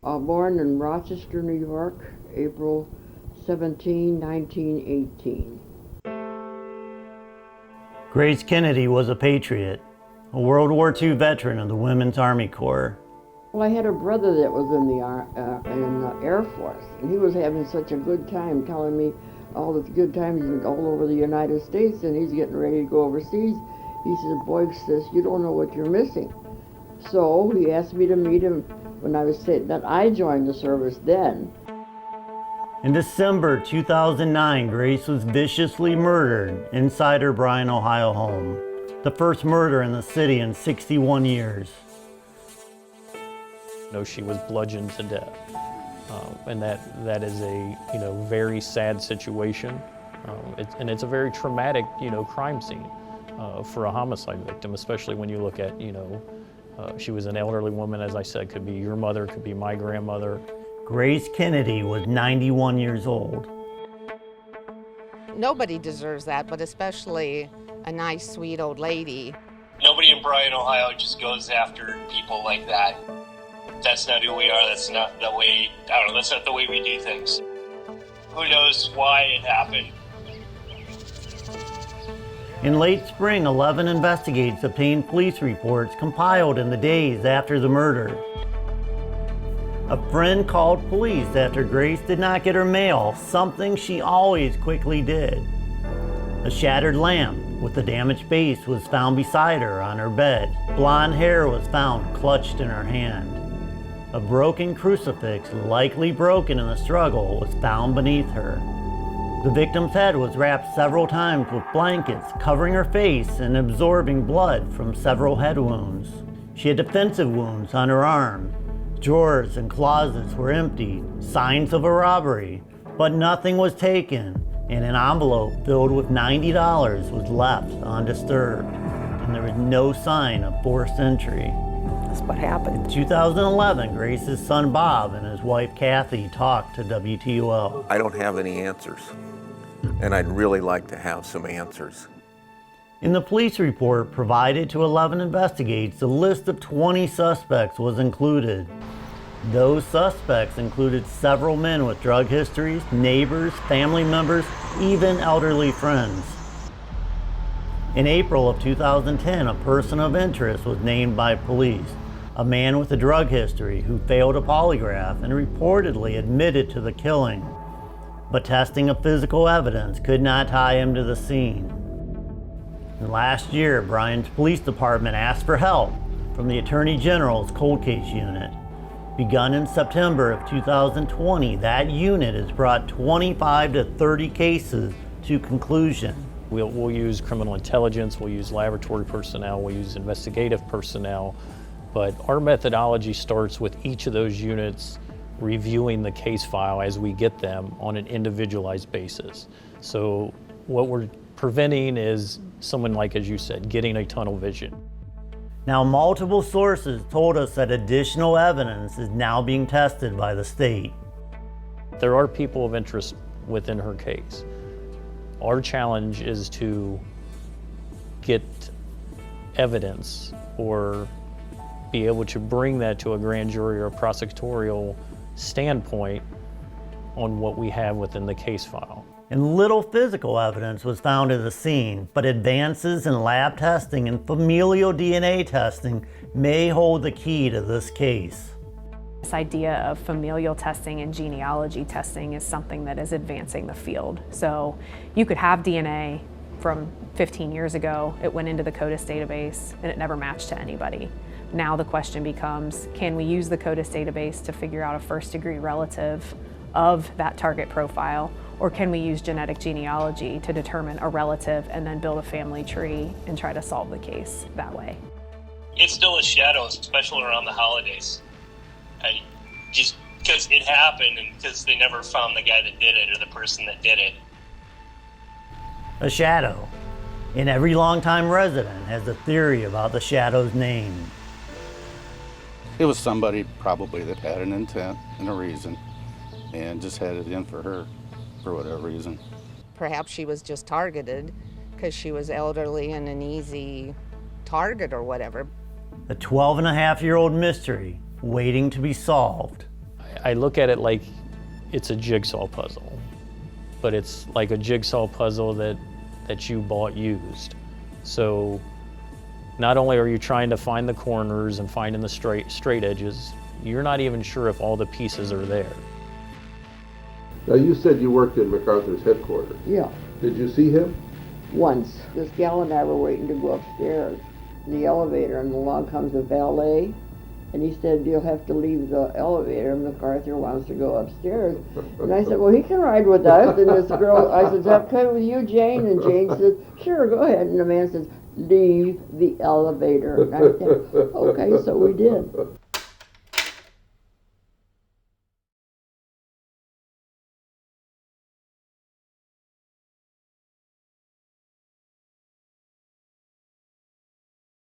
Born in Rochester, New York, April 17, 1918. Grace Kennedy was a patriot, a World War II veteran of the Women's Army Corps. Well, I had a brother that was in the Air Force, and he was having such a good time telling me all the good times all over the United States, and he's getting ready to go overseas. He said, "Boy, sis, you don't know what you're missing." So he asked me to meet him when I was saying that I joined the service then. In December 2009, Grace was viciously murdered inside her Bryan, Ohio home, the first murder in the city in 61 years. She was bludgeoned to death, and that is a very sad situation, and it's a very traumatic crime scene for a homicide victim, especially when you look at she was an elderly woman, as I said, could be your mother, could be my grandmother. Grace Kennedy was 91 years old. Nobody deserves that, but especially a nice, sweet old lady. Nobody in Bryan, Ohio just goes after people like that. That's not who we are. That's not the way, that's not the way we do things. Who knows why it happened? In late spring, 11 investigators obtained police reports compiled in the days after the murder. A friend called police after Grace did not get her mail, something she always quickly did. A shattered lamp with a damaged base was found beside her on her bed. Blonde hair was found clutched in her hand. A broken crucifix, likely broken in the struggle, was found beneath her. The victim's head was wrapped several times with blankets, covering her face and absorbing blood from several head wounds. She had defensive wounds on her arm. Drawers and closets were emptied, signs of a robbery, but nothing was taken, and an envelope filled with $90 was left undisturbed, and there was no sign of forced entry. That's what happened. In 2011, Grace's son Bob and his wife Kathy talked to WTOL. I don't have any answers, and I'd really like to have some answers. In the police report provided to 11 investigators, a list of 20 suspects was included. Those suspects included several men with drug histories, neighbors, family members, even elderly friends. In April of 2010, a person of interest was named by police, a man with a drug history who failed a polygraph and reportedly admitted to the killing, but testing of physical evidence could not tie him to the scene. And last year, Bryan's police department asked for help from the Attorney General's cold case unit. Begun in September of 2020, that unit has brought 25 to 30 cases to conclusion. We'll use criminal intelligence, we'll use laboratory personnel, we'll use investigative personnel, but our methodology starts with each of those units reviewing the case file as we get them on an individualized basis. So what we're preventing is someone, like as you said, getting a tunnel vision. Now, multiple sources told us that additional evidence is now being tested by the state. There are people of interest within her case. Our challenge is to get evidence or be able to bring that to a grand jury or a prosecutorial standpoint on what we have within the case file. And little physical evidence was found at the scene, but advances in lab testing and familial DNA testing may hold the key to this case. This idea of familial testing and genealogy testing is something that is advancing the field. So you could have DNA from 15 years ago, it went into the CODIS database, and it never matched to anybody. Now the question becomes, can we use the CODIS database to figure out a first-degree relative of that target profile, or can we use genetic genealogy to determine a relative and then build a family tree and try to solve the case that way? It's still a shadow, especially around the holidays. Just because it happened and because they never found the guy that did it or the person that did it. A shadow. And every longtime resident has a theory about the shadow's name. It was somebody probably that had an intent and a reason and just had it in for her for whatever reason. Perhaps she was just targeted because she was elderly and an easy target or whatever. A 12-and-a-half-year-old mystery waiting to be solved I look at it like it's a jigsaw puzzle, but it's like a jigsaw puzzle that you bought used. So not only are you trying to find the corners and finding the straight edges, you're not even sure if all the pieces are there. Now, you said you worked in MacArthur's headquarters. Yeah, Did you see him? once. This gal and I were waiting to go upstairs in the elevator, and along comes a valet, and he said, you'll have to leave the elevator, MacArthur wants to go upstairs. And I said, well, he can ride with us. And this girl, I said, is that okay with you, Jane? And Jane said, sure, go ahead. And the man says, leave the elevator. And I said, okay, so we did.